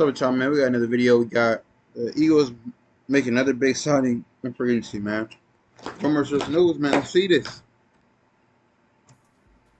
What's up with y'all, man? We got another video. We got the Eagles making another big signing in free agency, man. Commercials news, man. Let's see this.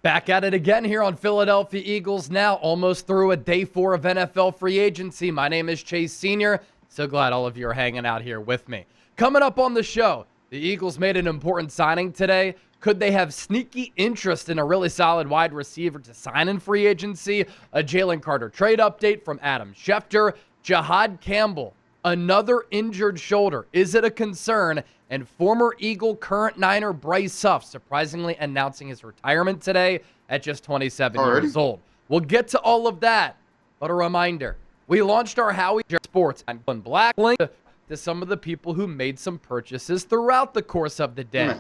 Back at it again here on Philadelphia Eagles Now, almost through a day 4 of NFL free agency. My name is Chase Sr. So glad all of you are hanging out here with me. Coming up on the show, the Eagles made an important signing today. Could they have sneaky interest in a really solid wide receiver to sign in free agency? A Jalen Carter trade update from Adam Schefter. Jahad Campbell, another injured shoulder. Is it a concern? And former Eagle, current Niner Bryce Huff surprisingly announcing his retirement today at just 27 years old. We'll get to all of that, but a reminder, we launched our Howie Sports and Black link to some of the people who made some purchases throughout the course of the day.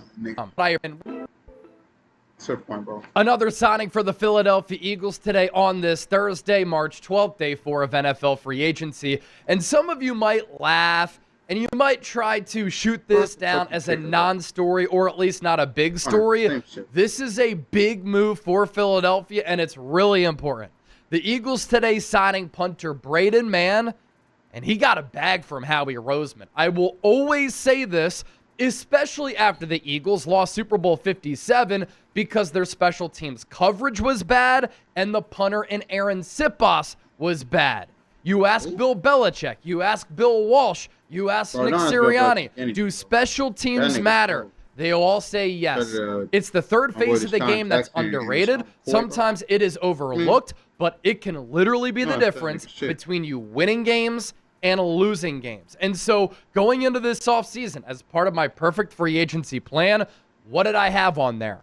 Another signing for the Philadelphia Eagles today on this Thursday, March 12th, day 4 of NFL free agency. And some of you might laugh and you might try to shoot this down as a non-story or at least not a big story. This is a big move for Philadelphia and it's really important. The Eagles today signing punter Braden Mann, and he got a bag from Howie Roseman. I will always say this, especially after the Eagles lost Super Bowl 57 because their special teams coverage was bad and the punter in Aaron Sipos was bad. You ask Bill Belichick, you ask Bill Walsh, you ask Nick Sirianni, do special teams matter? They all say yes. It's the third phase of the game that's underrated. Sometimes it is overlooked, but it can literally be the difference between you winning games and losing games. And so going into this offseason, as part of my perfect free agency plan, what did I have on there?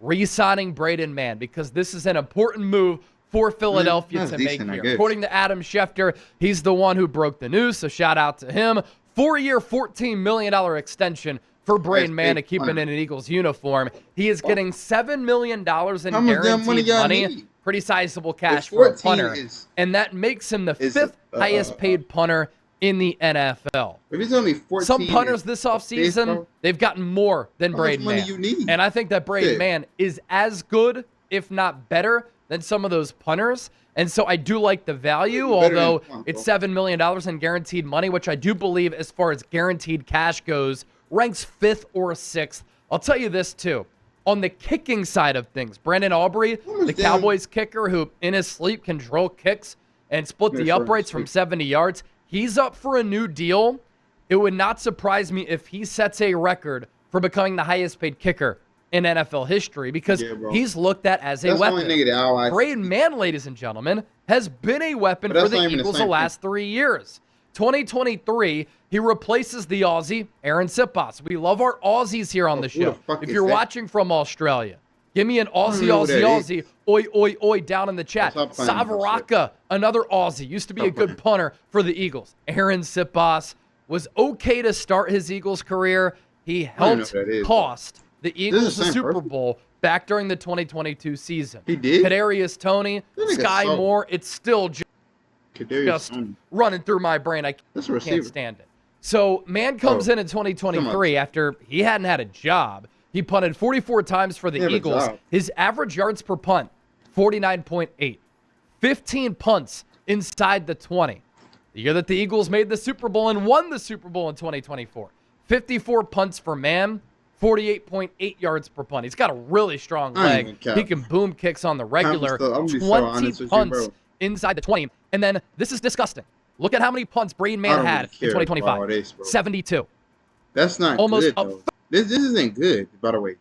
Re-signing Braden Mann, because this is an important move for Philadelphia to make here. According to Adam Schefter, he's the one who broke the news, so shout out to him. 4-year, $14 million extension for Braden Mann to keep him in an Eagles uniform. He is getting $7 million in guaranteed money. Pretty sizable cash for a punter. And that makes him the 5th highest paid punter in the NFL. If he's only 14, some punters this offseason, they've gotten more than Braden Mann. And I think that Braden Mann is as good, if not better, than some of those punters. And so I do like the value, although it's $7 million in guaranteed money, which I do believe as far as guaranteed cash goes, ranks 5th or 6th. I'll tell you this too. On the kicking side of things, Brandon Aubrey, the Cowboys kicker who in his sleep can drill kicks and split the uprights from 70 yards, he's up for a new deal. It would not surprise me if he sets a record for becoming the highest paid kicker in NFL history because he's looked at as a weapon. Braden Mann, ladies and gentlemen, has been a weapon for the Eagles the last 3 years. 2023, he replaces the Aussie, Aaron Sipos. We love our Aussies here on the show. If you're watching from Australia, give me an Aussie, oi, oi, oi, down in the chat. Savaraka, another Aussie, used to be a good punter for the Eagles. Aaron Sipos was okay to start his Eagles career. He helped cost the Eagles the Super Bowl back during the 2022 season. He did. Kadarius Toney, Sky Moore, it's still just running through my brain. I can't stand it. So Mann comes in 2023 after he hadn't had a job. He punted 44 times for the Eagles. His average yards per punt, 49.8. 15 punts inside the 20. The year that the Eagles made the Super Bowl and won the Super Bowl in 2024. 54 punts for Mann, 48.8 yards per punt. He's got a really strong leg. He can boom kicks on the regular. 20 punts inside the 20. And then this is disgusting. Look at how many punts Braden Mann had in 2025. 72. That's not good, though. This isn't good, by the way.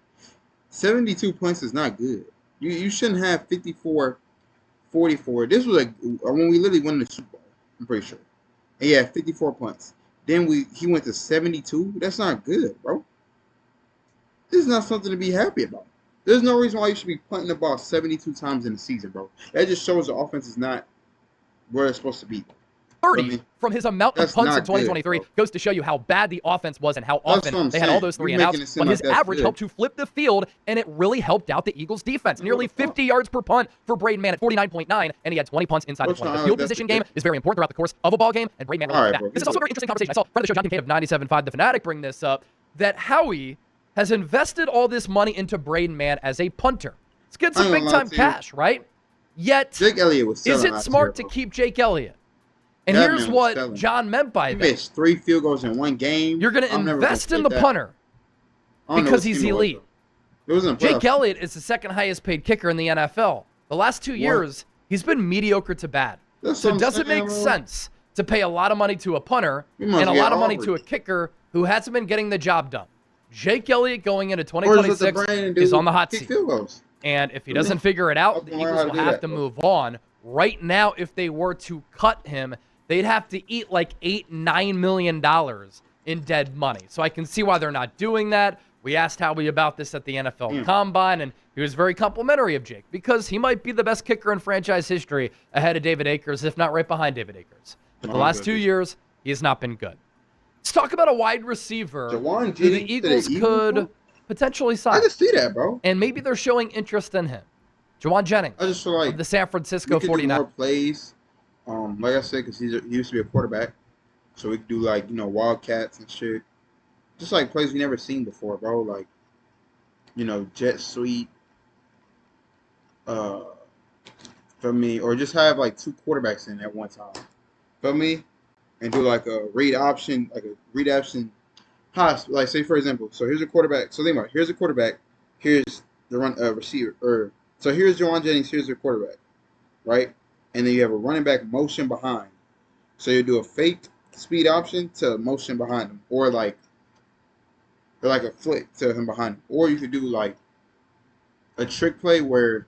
72 points is not good. You shouldn't have 54, 44. This was like when we literally won the Super Bowl, I'm pretty sure. And he had 54 points. Then he went to 72. That's not good, bro. This is not something to be happy about. There's no reason why you should be punting the ball 72 times in the season, bro. That just shows the offense is not where it's supposed to be. 30 from his amount of punts in 2023 goes to show you how bad the offense was and how often they had all those 3 and outs. But his average helped to flip the field, and it really helped out the Eagles' defense. Nearly 50 yards per punt for Braden Mann at 49.9, and he had 20 punts inside the 20. The field position game is very important throughout the course of a ball game, and Braden Mann that. This is also a very interesting conversation. I saw friend of the show, John Kincaid of 97.5 The Fanatic, bring this up, that Howie has invested all this money into Braden Mann as a punter. Let's get some big-time cash, right? Yet, Jake Elliott was is it smart to keep Jake Elliott? And That here's man was what selling. John meant by He that. missed 3 field goals in one game. You're going to invest in the punter because he's elite. It was in Jake Elliott is the second highest paid kicker in the NFL. The last 2 years, he's been mediocre to bad. So does it make sense to pay a lot of money to a punter and a lot of money to a kicker who hasn't been getting the job done? Jake Elliott going into 2026 is on the hot seat. And if he doesn't figure it out, the Eagles will have to move on. Right now, if they were to cut him, they'd have to eat like $8-9 million in dead money. So I can see why they're not doing that. We asked Howie about this at the NFL Combine, and he was very complimentary of Jake because he might be the best kicker in franchise history ahead of David Akers, if not right behind David Akers. But the last 2 years, he has not been good. Let's talk about a wide receiver who the Eagles could potentially sign. I just see that, bro. And maybe they're showing interest in him. Juwan Jennings I just feel like of the San Francisco 49ers. More plays, like I said, because he used to be a quarterback. So we could do, like, wildcats and shit. Just, like, plays we never seen before, bro. Like, jet sweep. For me. Or just have, like, 2 quarterbacks in at one time. For me. And do, like, a read option. Like, say, for example. So, here's a quarterback. So, think about it. Here's a quarterback. Here's the receiver. So, here's Juwan Jennings. Here's the quarterback. Right? And then you have a running back motion behind. So, you do a fake speed option to motion behind him. Or like a flick to him behind him. Or you could do, like, a trick play where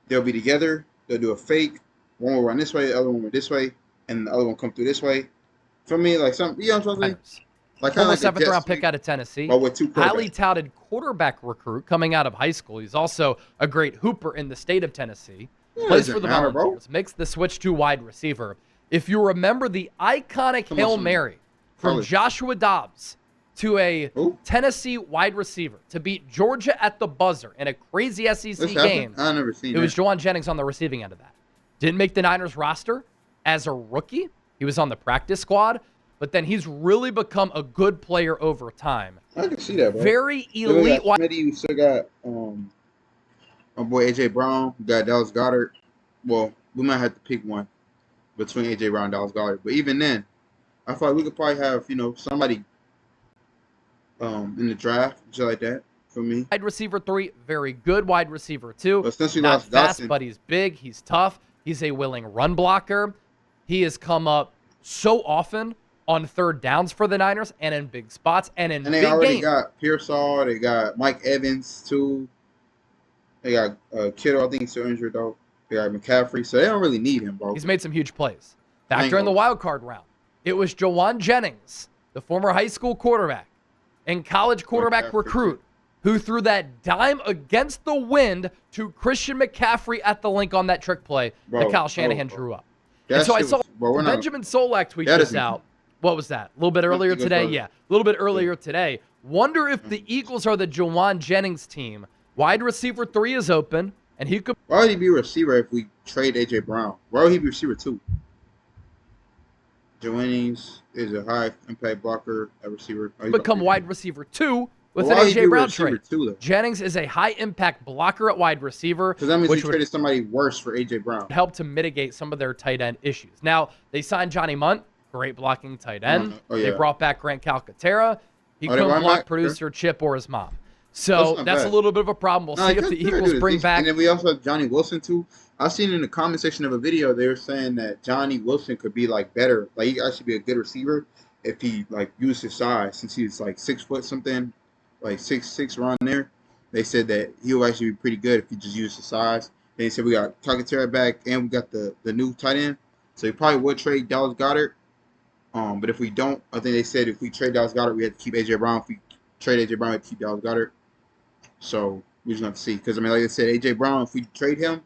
they'll be together. They'll do a fake. One will run this way, the other one will this way, and the other one come through this way. For me, like, what I'm trying to say? Like, former 7th-round pick out of Tennessee. But with 2 quarterbacks. Highly touted quarterback recruit coming out of high school. He's also a great hooper in the state of Tennessee. Plays for the Volunteers. Makes the switch to wide receiver. If you remember the iconic Hail Mary from Joshua Dobbs to a Tennessee wide receiver to beat Georgia at the buzzer in a crazy SEC game. I never seen it. It was Juwan Jennings on the receiving end of that. Didn't make the Niners roster as a rookie. He was on the practice squad, but then he's really become a good player over time. I can see that, bro. Very elite. You still got my boy A.J. Brown. You got Dallas Goedert. Well, we might have to pick one between A.J. Brown and Dallas Goedert. But even then, I feel like we could probably have, somebody in the draft, just like that, for me. Wide receiver 3, very good. Wide receiver 2, not fast, but he's big, he's tough, he's a willing run blocker. He has come up so often on 3rd downs for the Niners and in big spots and in big games. And they already got Pearsall, they got Mike Evans, too. They got Kittle, I think he's still injured, though. They got McCaffrey, so they don't really need him, bro. He's made some huge plays. Back during the wild card round, it was Juwan Jennings, the former high school quarterback, and college quarterback recruit who threw that dime against the wind to Christian McCaffrey at the link on that trick play that Kyle Shanahan drew up. And so I saw Benjamin Solak tweet this out. What was that? A little bit earlier today? Yeah, a little bit earlier today. Wonder if the Eagles are the Juwan Jennings team. Wide receiver 3 is open, and he could... Why would he be a receiver if we trade A.J. Brown? Why would he be receiver 2? Jennings is a high-impact blocker, a receiver. Become wide receiver 2 with an A.J. Brown trade. Jennings is a high-impact blocker at wide receiver. Because that means we traded somebody worse for A.J. Brown. Help to mitigate some of their tight end issues. Now, they signed Johnny Munt, great blocking tight end. They brought back Grant Calcaterra. He couldn't block producer Chip or his mom. So that's a little bit of a problem. We'll see if the Eagles bring back. And then we also have Johnny Wilson, too. I've seen in the comment section of a video, they were saying that Johnny Wilson could be, like, better. Like, he could actually be a good receiver if he, like, used his size. Since he's, like, 6 foot something, like 6'6" around there. They said that he'll actually be pretty good if he just used his size. Then they said we got Calcaterra back and we got the new tight end. So he probably would trade Dallas Goedert. But if we don't, I think they said if we trade Dallas Goedert, we have to keep A.J. Brown. If we trade A.J. Brown, we have to keep Dallas Goedert. So we're just going to see. Because, I mean, like I said, A.J. Brown, if we trade him,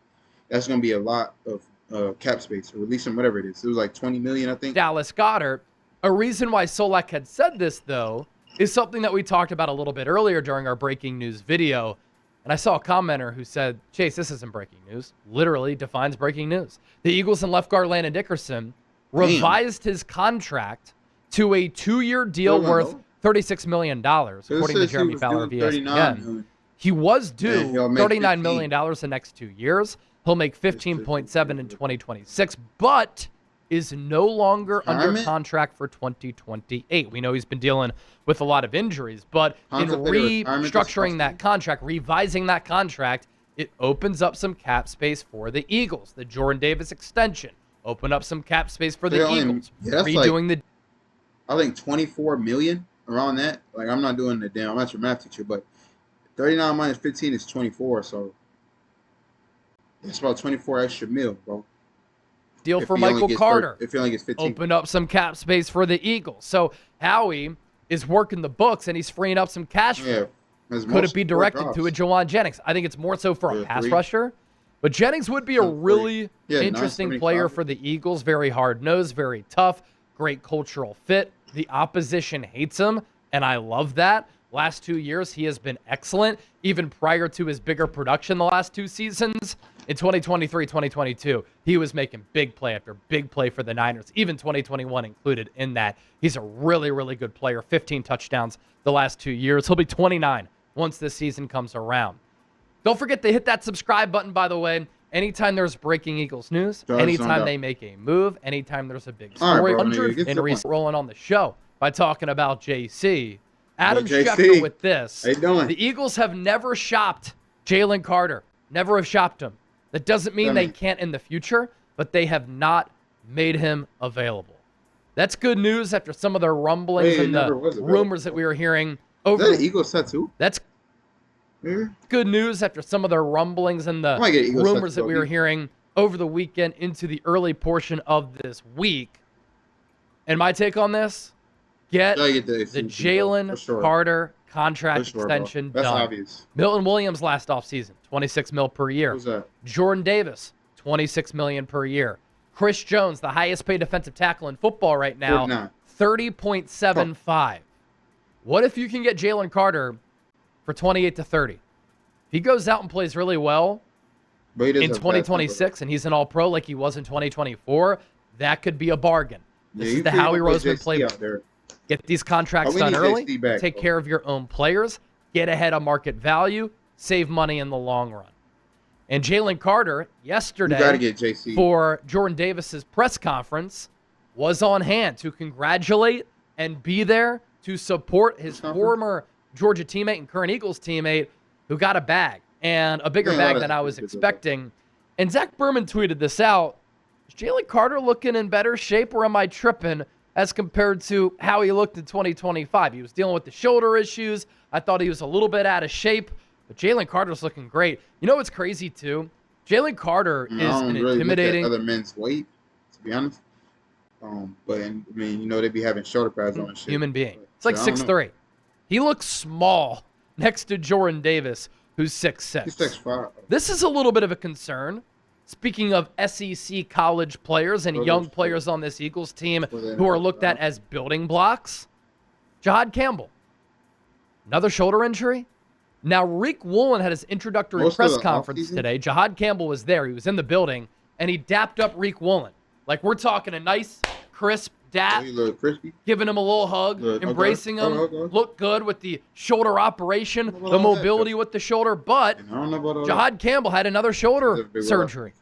that's going to be a lot of cap space. Or release him, whatever it is. It was like $20 million, I think. Dallas Goedert. A reason why Solak had said this, though, is something that we talked about a little bit earlier during our breaking news video. And I saw a commenter who said, Chase, this isn't breaking news. Literally defines breaking news. The Eagles and left guard Landon Dickerson revised his contract to a 2-year deal worth $36 million, according to Jeremy Fowler of ESPN. He was due $39 million the next 2 years. He'll make $15.7 in 2026, but is no longer under contract for 2028. We know he's been dealing with a lot of injuries, but in restructuring that contract, revising that contract, it opens up some cap space for the Eagles. The Jordan Davis extension opened up some cap space for the Eagles. Redoing I think $24 million around that. Like, I'm not doing the damn. I'm not your math teacher, but 39 minus 15 is 24. So it's about 24 extra mil, bro. Deal for Michael Carter. If he only gets 15. Opened up some cap space for the Eagles. So Howie is working the books and he's freeing up some cash flow. Could it be directed to a Jawan Jennings? I think it's more so for a pass rusher. But Jennings would be a really interesting player for the Eagles. Very hard-nosed, very tough, great cultural fit. The opposition hates him, and I love that. Last 2 years, he has been excellent, even prior to his bigger production the last 2 seasons. In 2023, 2022, he was making big play after big play for the Niners, even 2021 included in that. He's a really, really good player, 15 touchdowns the last 2 years. He'll be 29 once this season comes around. Don't forget to hit that subscribe button, by the way. Anytime there's breaking Eagles news, anytime they make a move, anytime there's a big story, 100 in recent rolling on the show by talking about JC. Adam Schefter with this. How you doing? The Eagles have never shopped Jalen Carter. Never have shopped him. That doesn't mean they can't in the future, but they have not made him available. That's good news after some of the rumblings and the rumors that we were hearing. Is that an Eagles tattoo? That's good news after some of the rumblings and the rumors that we were hearing over the weekend into the early portion of this week. And my take on this, get the Jalen Carter contract extension done. That's obvious. Milton Williams last offseason, $26 million per year. Who's that? Jordan Davis, $26 million per year. Chris Jones, the highest paid defensive tackle in football right now, $30.75. What if you can get Jalen Carter for 28 to 30? If he goes out and plays really well in 2026 and he's an all-pro like he was in 2024, that could be a bargain. This is the Howie Roseman playbook. Get these contracts done early, take care of your own players, get ahead of market value, save money in the long run. And Jalen Carter, yesterday, for Jordan Davis's press conference, was on hand to congratulate and be there to support his former Georgia teammate and current Eagles teammate who got a bag, and a bigger bag than I was expecting. And Zach Berman tweeted this out. Is Jalen Carter looking in better shape, or am I tripping as compared to how he looked in 2025? He was dealing with the shoulder issues. I thought he was a little bit out of shape, but Jalen Carter's looking great. You know what's crazy, too? Jalen Carter is an intimidating... other men's weight, to be honest. But, I mean, you know, they be having shoulder pads on and shit. Human being. It's like 6'3". He looks small next to Jordan Davis, who's 6'6". He's 6'5". This is a little bit of a concern. Speaking of SEC college players and young players on this Eagles team who are looked at as building blocks, Jahad Campbell, another shoulder injury. Now, Reek Woolen had his introductory press conference today. Jahad Campbell was there. He was in the building, and he dapped up Reek Woolen. Like, we're talking a nice, crisp dap, giving him a little hug, embracing him, looked good with the shoulder operation, the mobility with the shoulder, but Jahad Campbell had another shoulder surgery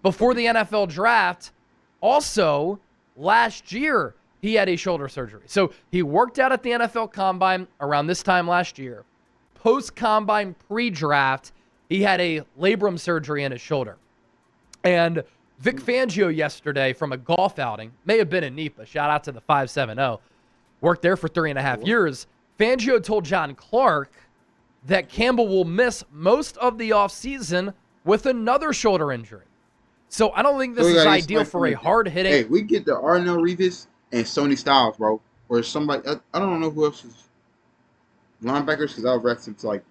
before the NFL draft. Also, last year, he had a shoulder surgery. So he worked out at the NFL Combine around this time last year. Post-Combine, pre-draft, he had a labrum surgery in his shoulder. And Vic Fangio yesterday from a golf outing, may have been in NEPA, shout out to the 570, worked there for 3.5 years. Fangio told John Clark that Campbell will miss most of the offseason with another shoulder injury. So I don't think this is ideal for a hard-hitting... Hey, we get the Arnell Revis and Sony Styles, bro. Or somebody... I don't know who else is linebackers, because I ranked him to like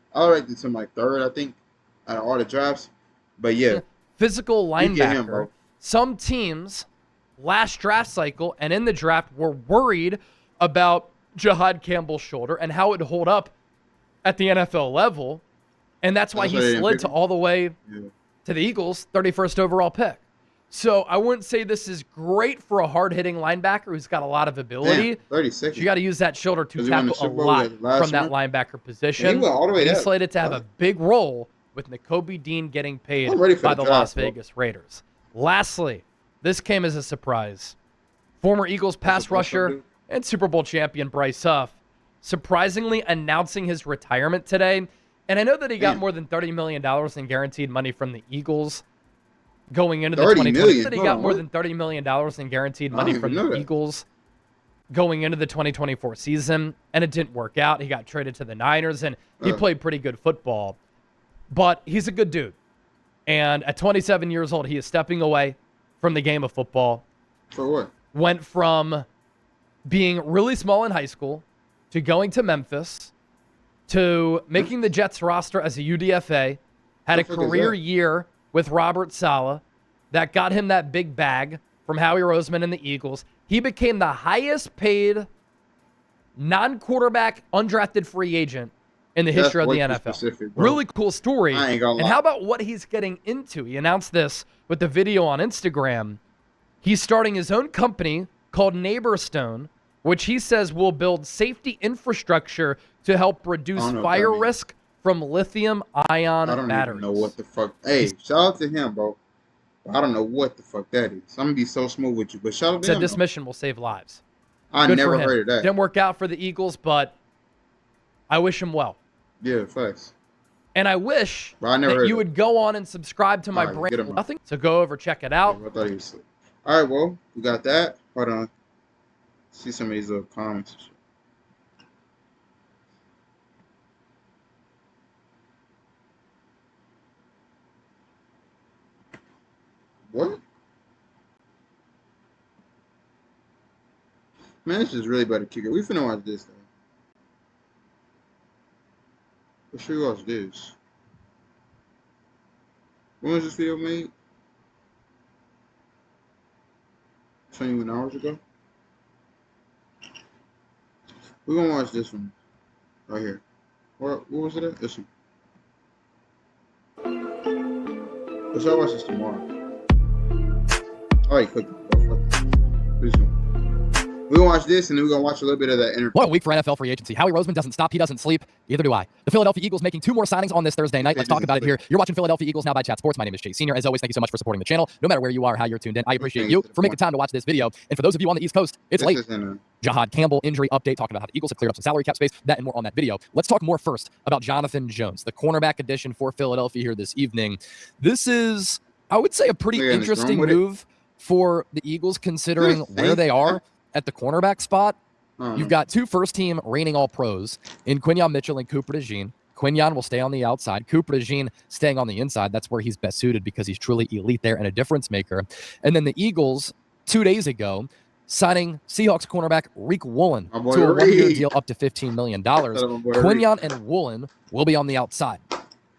third, I think, out of all the drafts. But yeah. Physical linebacker. Some teams last draft cycle and in the draft were worried about Jahad Campbell's shoulder and how it would hold up at the NFL level. And that's why he slid to all the way to the Eagles' 31st overall pick. So I wouldn't say this is great for a hard-hitting linebacker who's got a lot of ability. 36. You got to use that shoulder to tackle a lot from that linebacker position. He's slated to have a big role with Nakobe Dean getting paid by the Las Vegas Raiders. Lastly, this came as a surprise. Former Eagles pass rusher and Super Bowl champion Bryce Huff surprisingly announcing his retirement today. And I know that he got more than $30 million in guaranteed money from the Eagles going into the 2020. That he got more than $30 million in guaranteed money from the Eagles going into the 2024 season, and it didn't work out. He got traded to the Niners, and he played pretty good football. But he's a good dude. And at 27 years old, he is stepping away from the game of football. For what? Went from being really small in high school to going to Memphis to making the Jets roster as a UDFA, had a career year with Robert Saleh that got him that big bag from Howie Roseman and the Eagles. He became the highest paid non-quarterback undrafted free agent in the history of the NFL. Really cool story. And how about what he's getting into? He announced this with the video on Instagram. He's starting his own company called Neighborstone, which he says will build safety infrastructure to help reduce fire risk from lithium-ion batteries. I don't even know what the fuck. Hey, shout out to him, bro. I don't know what the fuck that is. I'm going to be so smooth with you, but shout out to him. Said this mission will save lives. I never heard of that. Didn't work out for the Eagles, but I wish him well. Yeah, facts. And I wish that you would go on and subscribe to my brand. Nothing. So go over, check it out. Yeah, I thought he was asleep. All right, well, we got that. Hold on. See some of these little comments and shit. What? Man, this is really about to kick it. We finna watch this, though. Let's sure you watch this. When was this video made? 21 hours ago? We're gonna watch this one. Right here. What was it at? This one. Let's all watch this tomorrow. Oh, he cooked it. This one. We're going to watch this, and then we're going to watch a little bit of that interview. What a week for NFL free agency. Howie Roseman doesn't stop. He doesn't sleep. Either do I. The Philadelphia Eagles making 2 more signings on this Thursday night. Let's talk about it here. You're watching Philadelphia Eagles Now by Chat Sports. My name is Chase Senior. As always, thank you so much for supporting the channel. No matter where you are, how you're tuned in, I appreciate you for making time to watch this video. And for those of you on the East Coast, it's late. Jahad Campbell injury update, talking about how the Eagles have cleared up some salary cap space. That and more on that video. Let's talk more first about Jonathan Jones, the cornerback addition for Philadelphia here this evening. This is, I would say, a pretty interesting move for the Eagles, considering where they are at the cornerback spot. You've got 2 first-team reigning All-Pros in Quinyon Mitchell and Cooper DeJean. Quinyon will stay on the outside. Cooper DeJean staying on the inside. That's where he's best suited because he's truly elite there and a difference maker. And then the Eagles, 2 days ago, signing Seahawks cornerback Reek Woolen to a 1-year deal up to $15 million. Quinyon and Woolen will be on the outside.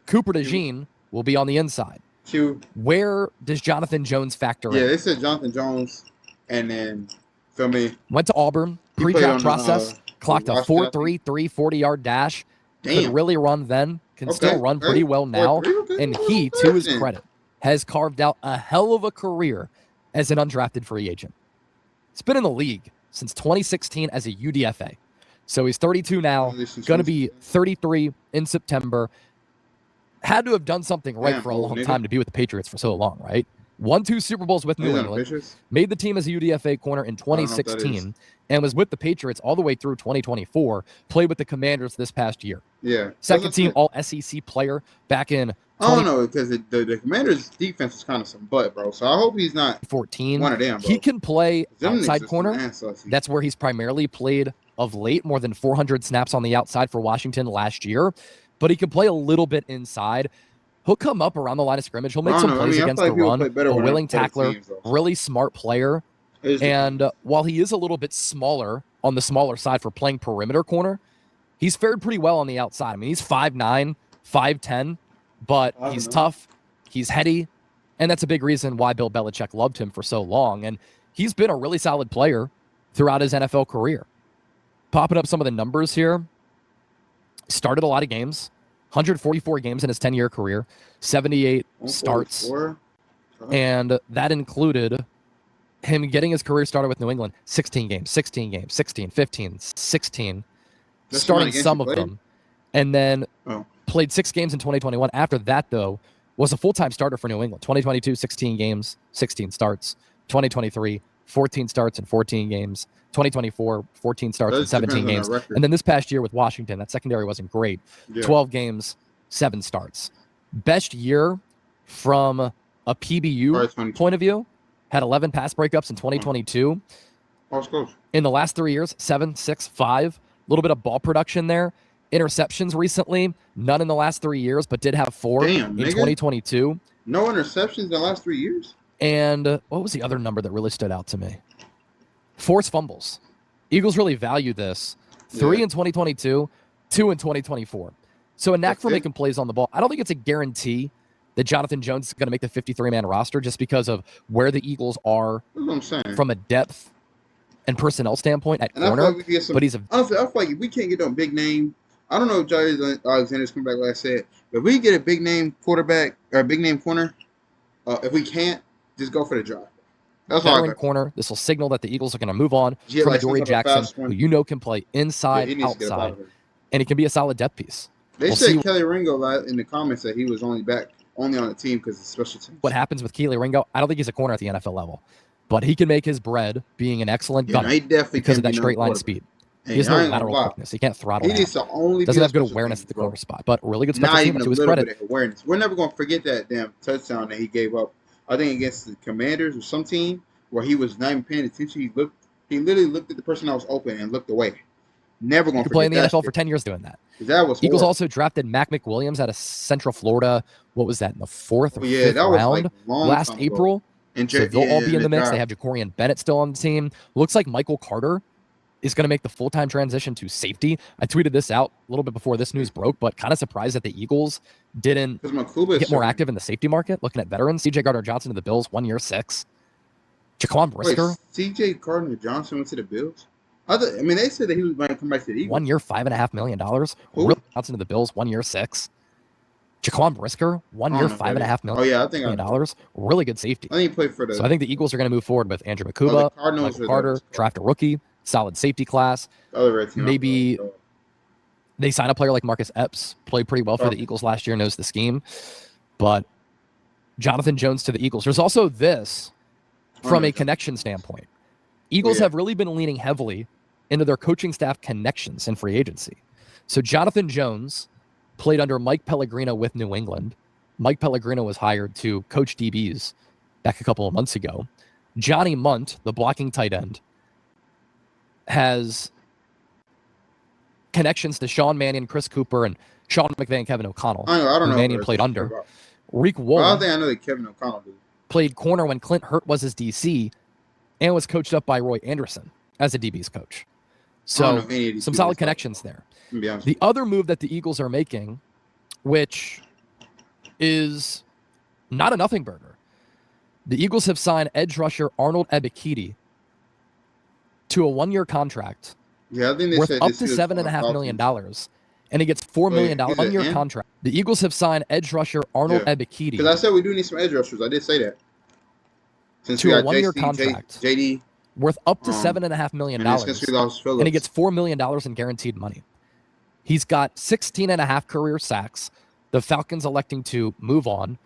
Cooper DeJean will be on the inside. Where does Jonathan Jones factor in? Yeah, they said Jonathan Jones, and then, feel me? Went to Auburn, pre-draft process, clocked a 4.3, 340-yard dash. Damn. Could really run then, can still run pretty well now. And he, to his credit, has carved out a hell of a career as an undrafted free agent. He's been in the league since 2016 as a UDFA. So he's 32 now, going to be 33 in September. Had to have done something right for a long time to be with the Patriots for so long, right? Won 2 Super Bowls with New England, made the team as a UDFA corner in 2016, and was with the Patriots all the way through 2024, played with the Commanders this past year. Yeah. Second team All-SEC player back in I don't know, because the Commanders' defense is kind of some butt, bro. So I hope he's not 14. One of them, bro. He can play outside corner. That's where he's primarily played of late, more than 400 snaps on the outside for Washington last year. But he can play a little bit inside. He'll come up around the line of scrimmage. He'll make some plays against the run. A willing tackler, really smart player. And while he is a little bit smaller on the smaller side for playing perimeter corner, he's fared pretty well on the outside. I mean, he's 5'9", 5'10", but he's tough. He's heady. And that's a big reason why Bill Belichick loved him for so long. And he's been a really solid player throughout his NFL career. Popping up some of the numbers here. Started a lot of games, 144 games in his 10-year career, 78 starts, and that included him getting his career started with New England, 16 games, 16 games, 16, 15, 16, starting some of them, and then played 6 games in 2021. After that, though, was a full-time starter for New England. 2022, 16 games, 16 starts. 2023, 14 starts in 14 games. 2024, 14 starts in 17 games. And then this past year with Washington, that secondary wasn't great. 12 games, 7 starts. Best year from a PBU point of view, had 11 pass breakups in 2022. In the last 3 years, 7, 6, 5. A little bit of ball production there. Interceptions recently, none in the last 3 years, but did have 4 in 2022. No interceptions in the last 3 years? And what was the other number that really stood out to me? Forced fumbles. Eagles really value this. 3 in 2022, 2 in 2024. So a knack for making plays on the ball. I don't think it's a guarantee that Jonathan Jones is going to make the 53-man roster just because of where the Eagles are from a depth and personnel standpoint at corner. But he's honestly, I feel like if we can't get no big name, I don't know if Jair Alexander's coming back like I said, but if we get a big name quarterback or a big name corner, if we can't, just go for the drive. That's all. Veteran corner. This will signal that the Eagles are going to move on from Adoree Jackson, who you know can play inside, outside, and he can be a solid depth piece. They said Kelly Ringo in the comments that he was only on the team because of special teams. What happens with Kelee Ringo? I don't think he's a corner at the NFL level, but he can make his bread being an excellent gunner because of that straight line speed. He has no lateral quickness. He can't throttle. He needs to only doesn't have good awareness at the corner spot, but really good special team to his credit. Awareness. We're never going to forget that damn touchdown that he gave up. I think against the Commanders or some team where he was not even paying attention. He literally looked at the person that was open and looked away. Never going to play in the NFL for 10 years doing that. That was Eagles also drafted Mac McWilliams out of Central Florida. What was that, in the 4th or 5th round last April? So they'll all be in the mix. They have Jacorian Bennett still on the team. Looks like Michael Carter is going to make the full-time transition to safety. I tweeted this out a little bit before this news broke, but kind of surprised that the Eagles didn't get more active in the safety market, looking at veterans. C.J. Gardner-Johnson to the Bills, 1 year, 6. Jaquan Brisker. Wait, C.J. Gardner-Johnson went to the Bills? They said that he was going to come back to the Eagles. 1 year, $5.5 million. Will Johnson to the Bills, 1 year, 6. Jaquan Brisker, 1 year, $5.5 million. Oh, yeah, I think really good safety. I think he played for the... So I think the Eagles are going to move forward with Andrew Makuba, Michael Carter, draft a rookie, solid safety class. Maybe they sign a player like Marcus Epps, played pretty well for the Eagles last year, knows the scheme. But Jonathan Jones to the Eagles. There's also this from a connection standpoint. Eagles have really been leaning heavily into their coaching staff connections in free agency. So Jonathan Jones played under Mike Pellegrino with New England. Mike Pellegrino was hired to coach DBs back a couple of months ago. Johnny Munt, the blocking tight end, has connections to Sean Mannion, Chris Cooper, and Sean McVay and Kevin O'Connell. I don't know. Mannion played under. Reek Wool. I don't think I know that Kevin O'Connell did. Played corner when Clint Hurt was his DC and was coached up by Roy Anderson as a DB's coach. So some solid connections there. The other move that the Eagles are making, which is not a nothing burger, the Eagles have signed edge rusher Arnold Ebiketie to a 1 year contract worth up to $7.5 million. And he gets $4 million 1 year contract. The Eagles have signed edge rusher Arnold Ebiketie. Because I said we do need some edge rushers. I did say that. Since to a 1 year contract. JD. Worth up to $7.5 million. And he gets $4 million in guaranteed money. He's got 16.5 career sacks. The Falcons electing to move on.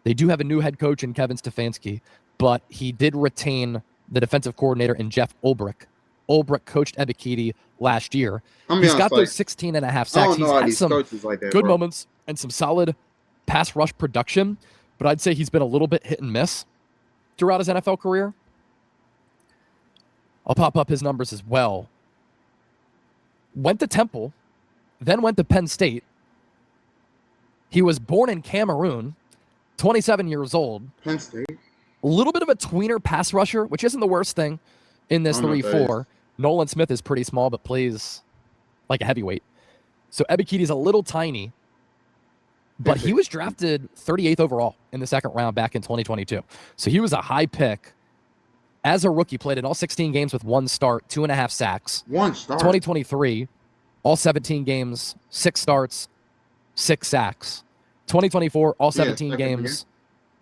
They do have a new head coach in Kevin Stefanski, but he did retain the defensive coordinator in Jeff Ulbrich. Ulbrich coached Ebiketie last year. He's got those 16.5 sacks. He's had some good moments and some solid pass rush production, but I'd say he's been a little bit hit and miss throughout his NFL career. I'll pop up his numbers as well. Went to Temple, then went to Penn State. He was born in Cameroon, 27 years old. Penn State. A little bit of a tweener pass rusher, which isn't the worst thing in this 3-4. Nolan Smith is pretty small, but plays like a heavyweight. So Ebiketie's a little tiny, but he was drafted 38th overall in the second round back in 2022. So he was a high pick. As a rookie, played in all 16 games with 1 start, 2.5 sacks. 1 start. 2023, all 17 games, 6 starts, 6 sacks. 2024, all 17 games,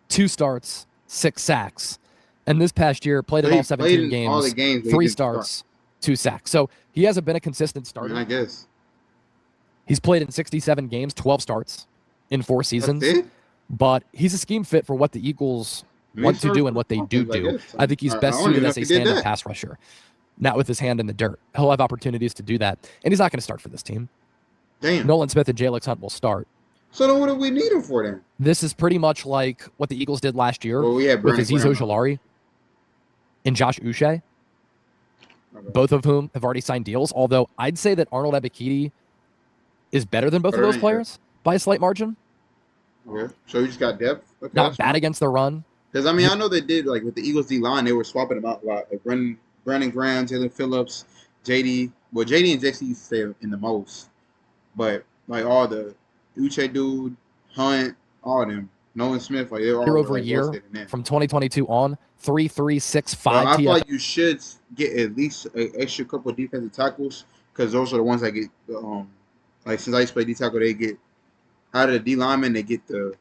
2 starts, 6 sacks. And this past year, played in all 17 games, 3 starts, 2 sacks. So he hasn't been a consistent starter. I guess. He's played in 67 games, 12 starts in 4 seasons. But he's a scheme fit for what the Eagles want to do and what they do. I think he's best suited as a stand-up pass rusher, not with his hand in the dirt. He'll have opportunities to do that, and he's not going to start for this team. Damn. Nolan Smith and Jalen Hunt will start. So then what do we need him for then? This is pretty much like what the Eagles did last year with Azeez Ojulari and Josh Uche, both of whom have already signed deals, although I'd say that Arnold Ebiketie is better than both of those players by a slight margin. Okay. So you just got depth? Okay, not bad against the run. Because, I mean, I know they did, like, with the Eagles D-line, they were swapping them out a lot. Like, Brandon Graham, Jalen Phillips, JD. Well, JD and JC used to stay in the most. But, like, all the Uche dude, Hunt, all of them, Nolan Smith, like, they're all year over year from 2022 on, 3.365. I feel like you should get at least an extra couple of defensive tackles because those are the ones that get, like, since I used to play D-tackle, they get out of the D lineman, they get the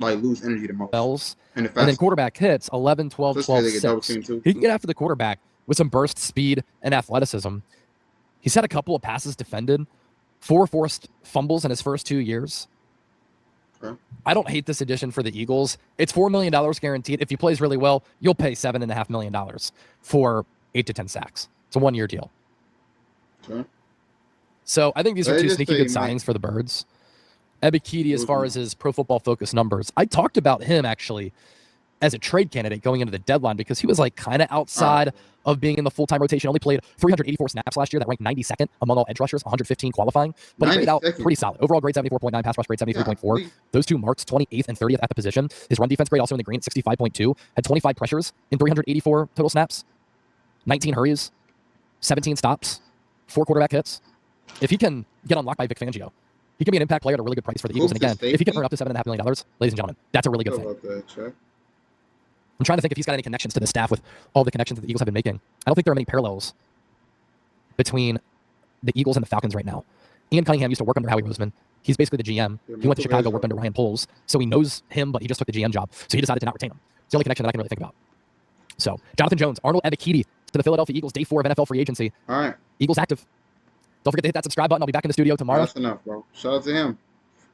lose energy the most. And then quarterback hits 11, 12, 12, 6. He can get after the quarterback with some burst speed and athleticism. He's had a couple of passes defended, 4 forced fumbles in his first 2 years. Okay. I don't hate this addition for the Eagles. It's $4 million guaranteed. If he plays really well, you'll pay $7.5 million for 8 to 10 sacks. It's a 1-year deal. Okay. So I think these are two sneaky good signings for the Birds. Ebiketie, as far as his Pro Football Focus numbers, I talked about him actually as a trade candidate going into the deadline because he was like kind of outside of being in the full-time rotation. Only played 384 snaps last year. That ranked 92nd among all edge rushers, 115 qualifying. But he played out pretty solid. Overall grade 74.9, pass rush grade 73.4. Those two marks 28th and 30th at the position. His run defense grade also in the green at 65.2. Had 25 pressures in 384 total snaps, 19 hurries, 17 stops, 4 quarterback hits. If he can get unlocked by Vic Fangio, he can be an impact player at a really good price for the Eagles. And again, if he can earn up to $7.5 million, ladies and gentlemen, that's a really good thing. I'm trying to think if he's got any connections to the staff with all the connections that the Eagles have been making. I don't think there are many parallels between the Eagles and the Falcons right now. Ian Cunningham used to work under Howie Roseman. He's basically the GM. He went to Chicago, worked under Ryan Poles. So he knows him, but he just took the GM job. So he decided to not retain him. It's the only connection that I can really think about. So, Jonathan Jones, Arnold Ebiketie to the Philadelphia Eagles, day 4 of NFL free agency. All right. Eagles active. Don't forget to hit that subscribe button. I'll be back in the studio tomorrow. That's enough, bro. Shout out to him.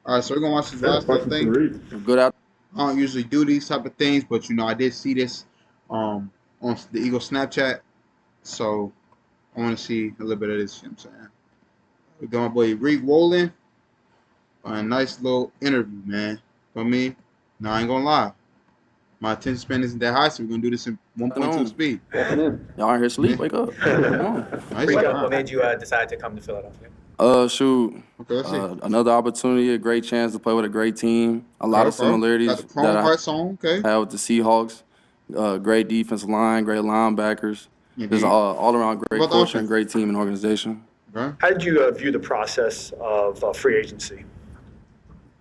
All right, so we're going to watch this last little thing. Good out. I don't usually do these type of things, but, I did see this on the Eagles Snapchat. So I want to see a little bit of this, you know what I'm saying? We got my boy Reek rolling. A nice little interview, man. For me, now I ain't going to lie. My attention span isn't that high, so we're going to do this in 1.2 speed. Y'all aren't here sleep. Wake up. What made you decide to come to Philadelphia? Shoot. Okay, let's see. Another opportunity, a great chance to play with a great team. A lot of similarities that I have with the Seahawks. Great defensive line, great linebackers. There's all around great culture and great team and organization. Okay. How did you view the process of free agency?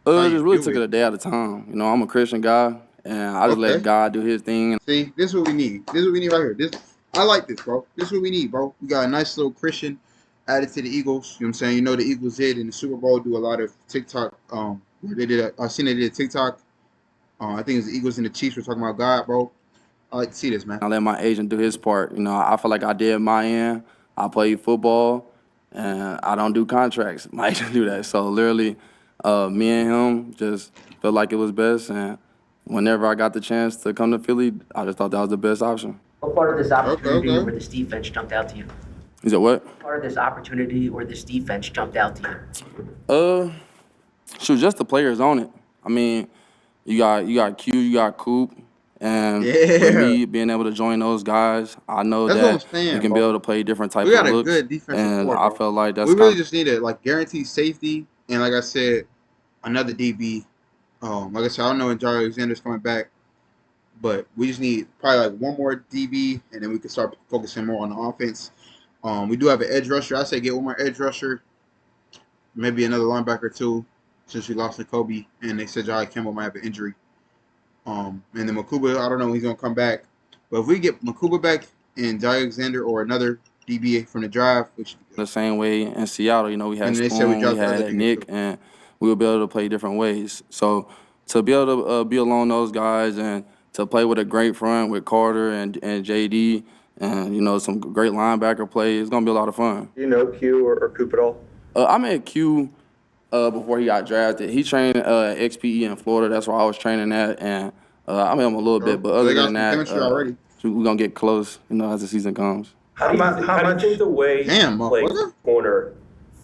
Just really took it a day at a time. I'm a Christian guy, and I just let God do his thing. See, this is what we need. This is what we need right here. I like this, bro. This is what we need, bro. We got a nice little Christian added to the Eagles. You know what I'm saying? The Eagles did in the Super Bowl do a lot of TikTok. They did. I seen they did a TikTok. I think it's the Eagles and the Chiefs were talking about God, bro. I like to see this, man. I let my agent do his part. I feel like I did my end. I play football, and I don't do contracts. My agent do that. So literally, me and him just felt like it was best. And whenever I got the chance to come to Philly, I just thought that was the best option. What part of this opportunity or this defense jumped out to you? Is it what? What part of this opportunity or this defense jumped out to you? Just the players on it. I mean, you got Q, you got Coop. And with me being able to join those guys, I know that you can be able to play different types of looks. We got a good defensive and core, I felt like we really just need to guarantee safety and, like I said, another DB. Like I said, I don't know when Jair Alexander's coming back, but we just need probably one more DB, and then we can start focusing more on the offense. We do have an edge rusher. I say get one more edge rusher, maybe another linebacker too, since we lost to Kobe, and they said Jai Campbell might have an injury. And then Makuba, I don't know when he's going to come back. But if we get Makuba back and Jai Alexander or another DB from the draft, which the same way in Seattle, we had Spoon, we had Nick, and we would be able to play different ways. So to be able to be along those guys and to play with a great front with Carter and JD and, some great linebacker play, it's going to be a lot of fun. Do you know Q or Coop at all? I met Q before he got drafted. He trained at XPE in Florida. That's where I was training at. And I mean, I'm a little bit, but other than that, already. we're gonna get close, as the season comes. How do you think the way Damn, you play motherfucker. corner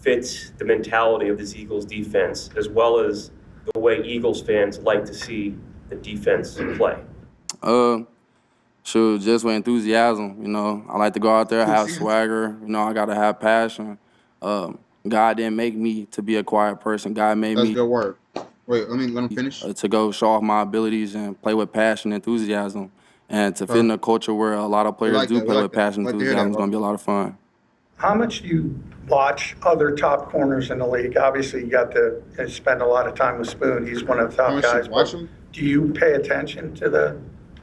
fits the mentality of this Eagles defense, as well as the way Eagles fans like to see the defense play? Shoot, just with enthusiasm, I like to go out there, have swagger, I gotta have passion. God didn't make me to be a quiet person. God made That's me. good work. Wait, let him finish. To go show off my abilities and play with passion and enthusiasm. And to fit in a culture where a lot of players do play with passion and enthusiasm is going to be a lot of fun. How much do you watch other top corners in the league? Obviously, you got to spend a lot of time with Spoon. He's one of the top guys. Watch him? Do you pay attention to the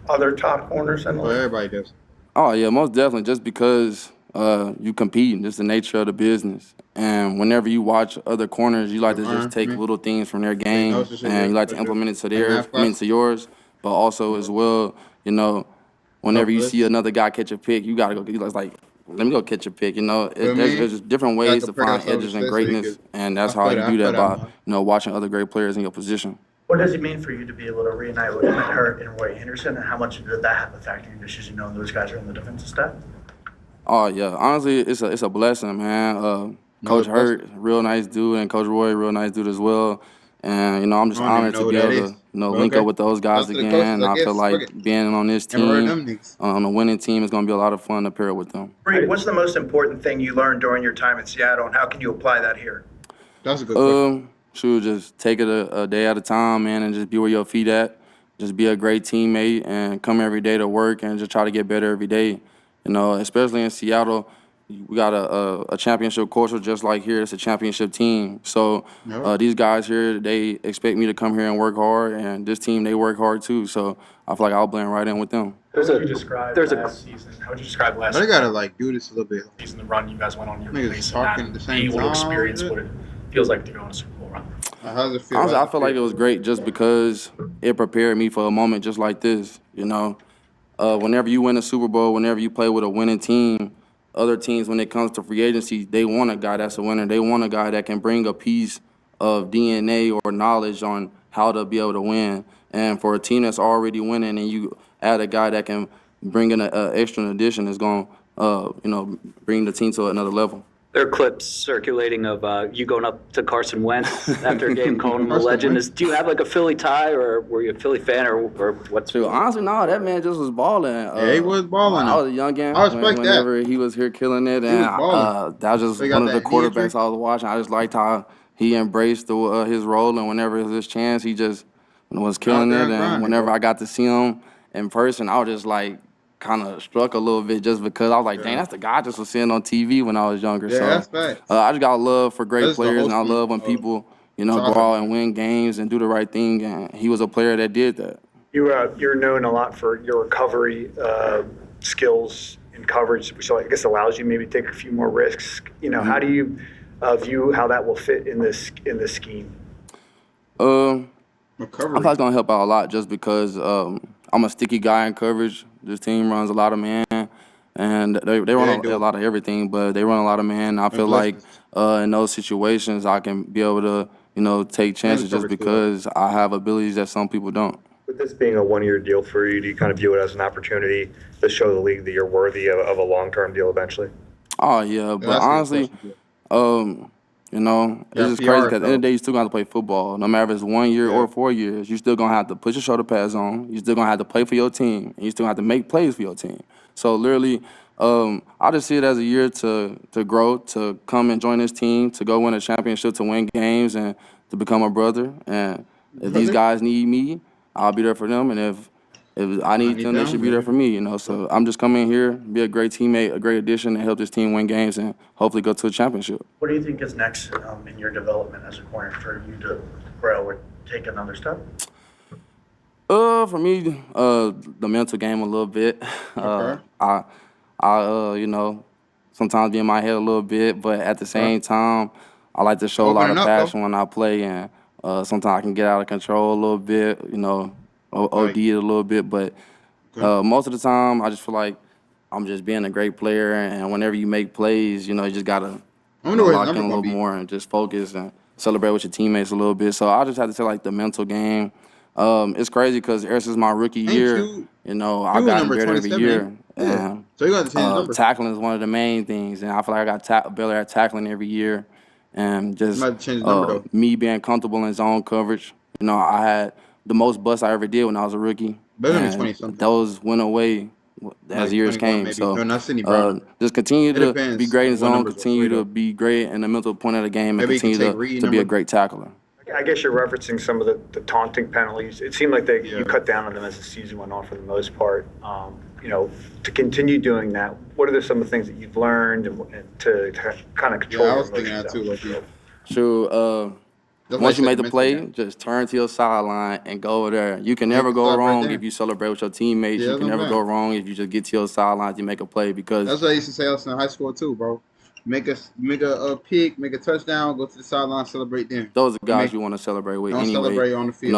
other top corners in the league? Everybody does. Oh, yeah, most definitely. Just because you compete, and it's the nature of the business. And whenever you watch other corners, you like to just take little things from their game and you like to implement it to theirs, to yours. But also as well, whenever you see another guy catch a pick, you gotta go. Like, let me go catch a pick. There's just different ways to find edges and greatness, and that's how you do that by watching other great players in your position. What does it mean for you to be able to reunite with Emmett Hurt and Roy Anderson, and how much did that have a factor in your decision, knowing those guys are in the defensive staff? Oh yeah, honestly, it's a blessing, man. Coach Hurt, real nice dude, and Coach Roy, real nice dude as well. And I'm just honored to be able to link up with those guys again. I feel like being on this team, on a winning team, is going to be a lot of fun to pair with them. Reed, what's the most important thing you learned during your time in Seattle, and how can you apply that here? That's a good question. Just take it a day at a time, man, and just be where your feet at. Just be a great teammate and come every day to work and just try to get better every day. Especially in Seattle, we got a championship culture just like here. It's a championship team. So these guys here, they expect me to come here and work hard, and this team, they work hard too. So I feel like I'll blend right in with them. How would you describe last season? How would you describe last season? I gotta do this a little bit. Season, the run you guys went on your place, talking at the same time. Experience what it feels like to go on a Super Bowl run. How does it feel? Honestly, I feel like it was great just because it prepared me for a moment just like this. Whenever you win a Super Bowl, whenever you play with a winning team, other teams, when it comes to free agency, they want a guy that's a winner. They want a guy that can bring a piece of DNA or knowledge on how to be able to win. And for a team that's already winning and you add a guy that can bring in an extra addition, is going to, bring the team to another level. There are clips circulating of you going up to Carson Wentz after a game, calling him a legend. Do you have a Philly tie, or were you a Philly fan, or what's? True. Honestly, no, that man just was balling. Yeah, he was balling. I was a youngin'. I respect whenever he was here killing it, and that was just one of the quarterbacks I was watching. I just liked how he embraced his role, and whenever it was his chance, he just was killing it. And whenever I got to see him in person, I was just kind of struck a little bit just because I was like, dang, that's the guy I just was seeing on TV when I was younger. Yeah, so that's facts. I just got love for great players, and I love when people, go out and win games and do the right thing, and he was a player that did that. You're known a lot for your recovery skills and coverage, so I guess allows you maybe to take a few more risks. How do you view how that will fit in this scheme? I'm probably gonna help out a lot just because I'm a sticky guy in coverage. This team runs a lot of man, and they run a lot of everything, but they run a lot of man. I feel like in those situations I can be able to take chances just because I have abilities that some people don't. With this being a one-year deal for you, do you kind of view it as an opportunity to show the league that you're worthy of a long-term deal eventually? Oh yeah, but honestly, it's just crazy because at the end of the day, you still gonna have to play football. No matter if it's 1 year or 4 years, you still gonna have to put your shoulder pads on. You still gonna have to play for your team, and you still have to make plays for your team. So literally, I just see it as a year to grow, to come and join this team, to go win a championship, to win games, and to become a brother. And if these guys need me, I'll be there for them. And if I need them, they should be there for me. So I'm just coming here, be a great teammate, a great addition, and help this team win games and hopefully go to a championship. What do you think is next in your development as a corner for you to grow or take another step? For me, the mental game a little bit. I sometimes be in my head a little bit, but at the same time, I like to show a lot of passion when I play, and sometimes I can get out of control a little bit, OD it a little bit, but most of the time, I just feel like I'm just being a great player, and whenever you make plays, you just gotta lock in a little more and just focus and celebrate with your teammates a little bit. So I just have to say, the mental game, It's crazy because ever since my rookie year, you know, I got better every year. Yeah. So you got to change the number. Tackling is one of the main things, and I feel like I got better at tackling every year. And just change the number, though. Me being comfortable in zone coverage. You know, I had the most busts I ever did when I was a rookie. Better than 20-something. Those went away as years came. Maybe. So no, not Sidney Brown. just continue to be great in zone, continue to be great in the mental point of the game, and continue to be a great tackler. I guess you're referencing some of the taunting penalties. It seemed like you cut down on them as the season went on for the most part. You know, to continue doing that, what are some of the things that you've learned to kind of control your emotions? Sure. Once you make the play, just turn to your sideline and go over there. You can never go wrong if you celebrate with your teammates. You can never go wrong if you just get to your sidelines and make a play because that's what I used to say us in high school too, bro. Make a pick, make a touchdown, go to the sideline, celebrate then. Those are guys you want to celebrate with anyway. Don't celebrate on the field. You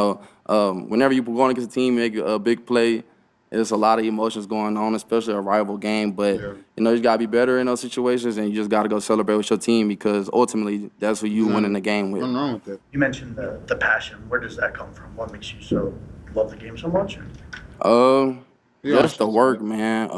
know, whenever you're going against a team, make a big play, there's a lot of emotions going on, especially a rival game. But, you know, you got to be better in those situations, and you just got to go celebrate with your team because ultimately that's who you winning the game with. Nothing wrong with that. You mentioned the passion. Where does that come from? What makes you so love the game so much? Just the work, man.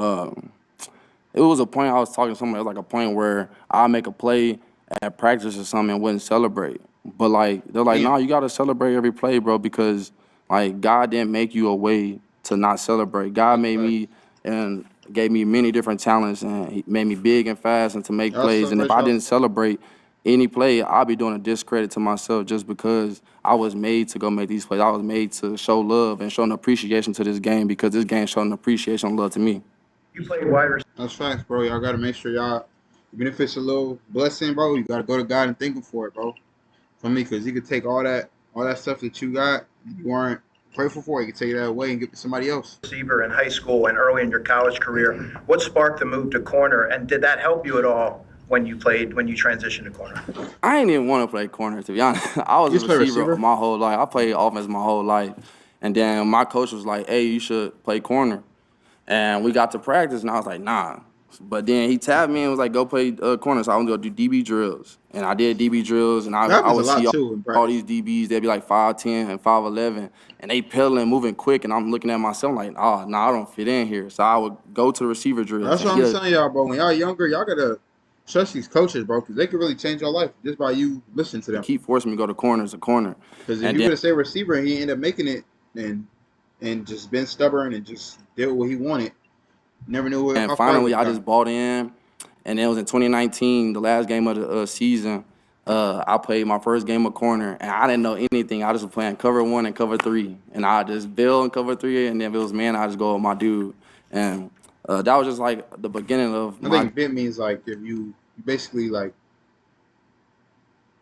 It was a point I was talking to somebody. It was like a point where I'll make a play at practice or something and wouldn't celebrate. But, like, they're like, no, you got to celebrate every play, bro, because, like, God didn't make you a way to not celebrate. God made me and gave me many different talents, and He made me big and fast and to make plays. And if I didn't celebrate any play, I'll be doing a discredit to myself just because I was made to go make these plays. I was made to show love and show an appreciation to this game because this game showed an appreciation and love to me. You play wide receiver. That's facts, bro. Y'all got to make sure y'all, even if it's a little blessing, bro, you got to go to God and thank Him for it, bro. For me, because He could take all that stuff that you got, you weren't grateful for, He could take that away and give it to somebody else. Receiver in high school and early in your college career, what sparked the move to corner, and did that help you at all when you transitioned to corner? I didn't even want to play corner, to be honest. I was a receiver my whole life. I played offense my whole life. And then my coach was like, hey, you should play corner. And we got to practice, and I was like, nah. But then he tapped me and was like, go play corner. So I was going to do DB drills. And I did DB drills, and I would see all these DBs. They'd be like 5'10" and 5'11", and they pedaling, moving quick. And I'm looking at myself like, oh, no, I don't fit in here. So I would go to the receiver drills. That's what I'm telling y'all, bro. When y'all younger, y'all got to trust these coaches, bro, because they can really change your life just by you listening to them. Keep forcing me to go to corner to corner. Because if you would have said receiver and he ended up making it and just been stubborn and just did what he wanted, never knew what. And finally, I just bought in, and it was in 2019, the last game of the season. I played my first game of corner, and I didn't know anything. I just was playing cover 1 and cover 3, and I just bail in cover 3, and then if it was man, I just go with my dude. And that was just like the beginning of. I think bit means like if you basically like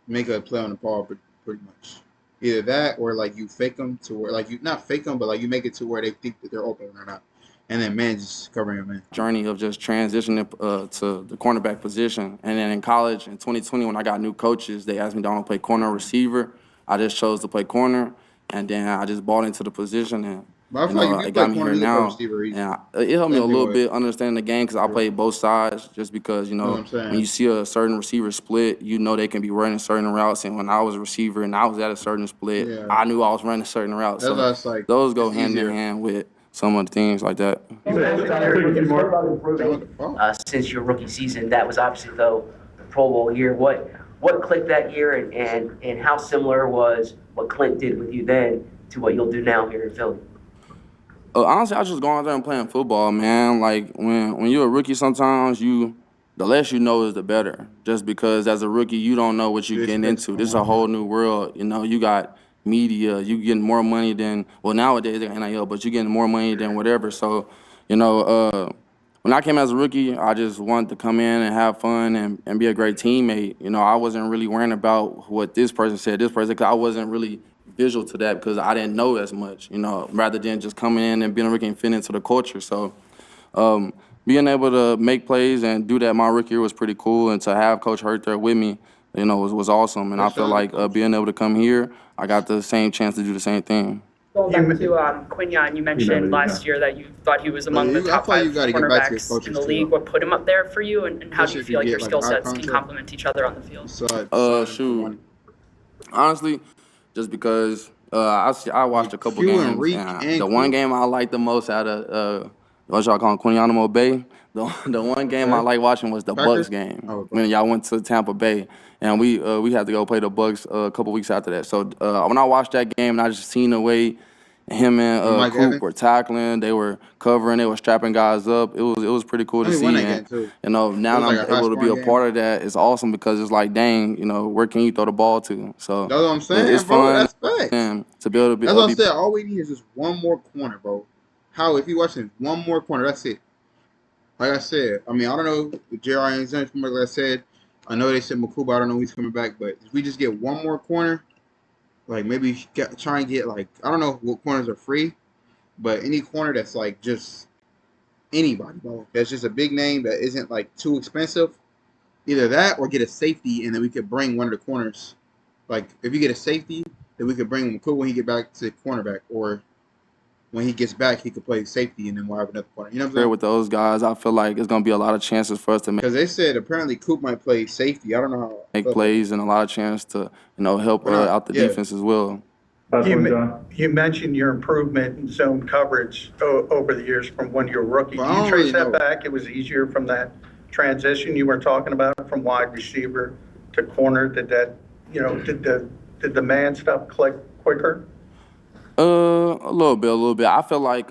make a play on the ball, pretty much. Either that or like you fake them to where like you not fake them, but like you make it to where they think that they're open or not. And then man just covering him, man. Journey of just transitioning to the cornerback position. And then in college in 2020, when I got new coaches, they asked me, do I want to play corner or receiver? I just chose to play corner, and then I just bought into the position, and it got me here now. And it helped me a little bit understanding the game because I played both sides just because, you know when you see a certain receiver split, you know they can be running certain routes. And when I was a receiver and I was at a certain split, I knew I was running certain routes. So those go hand in hand with some of the things like that. Since your rookie season, that was obviously the Pro Bowl year. What clicked that year, and how similar was what Clint did with you then to what you'll do now here in Philly? Honestly, I was just going out there and playing football, man. Like when you're a rookie, sometimes the less you know is the better. Just because as a rookie, you don't know what you're getting into. This is a whole new world. You know, you got media, you getting more money than, well, nowadays they're NIL, but you're getting more money than whatever. So, you know, when I came as a rookie, I just wanted to come in and have fun and be a great teammate. You know, I wasn't really worrying about what this person said, because I wasn't really visual to that because I didn't know as much, you know, rather than just coming in and being a rookie and fitting into the culture. So being able to make plays and do that my rookie year was pretty cool, and to have Coach Hurt there with me, you know, was awesome. And I feel like being able to come here, I got the same chance to do the same thing. Going back to Quinyon, you mentioned last year that you thought he was among the top 5 cornerbacks in the league. What put him up there for you, and how do you feel like your skill sets can complement each other on the field? Shoot. Honestly, just because I watched a couple games, and the one game I liked the most out of what y'all call Guantanamo Bay. The one game I like watching was the Bucks game when y'all went to Tampa Bay, and we had to go play the Bucks a couple weeks after that. So when I watched that game, and I just seen the way him and Coop were tackling, they were covering, they were strapping guys up. It was pretty cool to see. And now I'm able to be a part of that. It's awesome because it's like, dang, where can you throw the ball to? So that's what I'm saying, it's bro. fun. That's facts. And to be able to be. That's what I said. All we need is just one more corner, bro. How if you watching one more corner, that's it. Like I said, I mean, I don't know if J.R. ain't coming back. Like I said, I know they said Makuba. I don't know if he's coming back, but if we just get one more corner, like maybe try and get like I don't know what corners are free, but any corner that's like just anybody, bro. That's just a big name that isn't like too expensive. Either that or get a safety, and then we could bring one of the corners. Like if you get a safety, then we could bring Makuba when he get back to cornerback, or when he gets back, he could play safety, and then we'll have another corner. You know what I'm saying? With those guys, I feel like it's gonna be a lot of chances for us to make. Because they said apparently Coop might play safety. I don't know how. Make plays and a lot of chance to help out the defense as well. You mentioned your improvement in zone coverage over the years from when you were rookie. Do you trace that back? It was easier from that transition you were talking about from wide receiver to corner. Did that, did the man stuff click quicker? A little bit. I feel like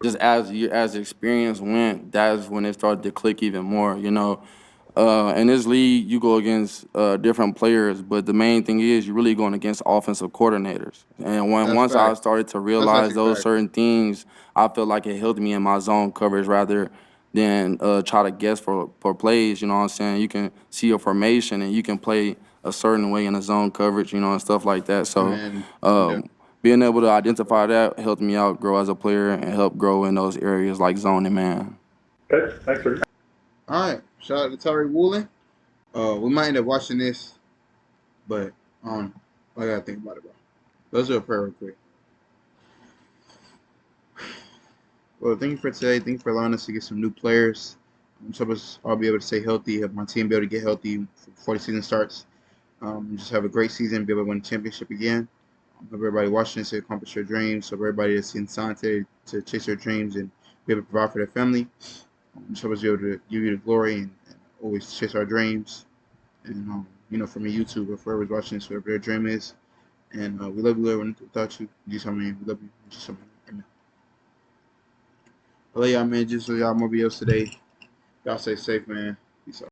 just as the experience went, that's when it started to click even more. In this league, you go against different players, but the main thing is you're really going against offensive coordinators. And once I started to realize those certain things, I feel like it helped me in my zone coverage rather than try to guess for plays. You know what I'm saying? You can see a formation and you can play a certain way in a zone coverage, and stuff like that. So being able to identify that helped me out grow as a player and help grow in those areas like zone and man. Okay, thanks for. All right, shout out to Tyree Woolen. We might end up watching this, but I gotta think about it, bro. Let's do a prayer real quick. Well, thank you for today. Thank you for allowing us to get some new players. So us all be able to stay healthy, have my team be able to get healthy before the season starts. Just have a great season, be able to win the championship again. Hope everybody watching this to accomplish their dreams. Hope everybody that's in signed today to chase their dreams and be able to provide for their family. Just hope us be able to give you the glory and always chase our dreams. And, from a YouTube or whoever's watching this, whatever their dream is. And we love you, everyone. Without you, Jesus, I mean, we love you. Jesus, I mean, amen. I love y'all, man. Just so y'all more videos today. Y'all stay safe, man.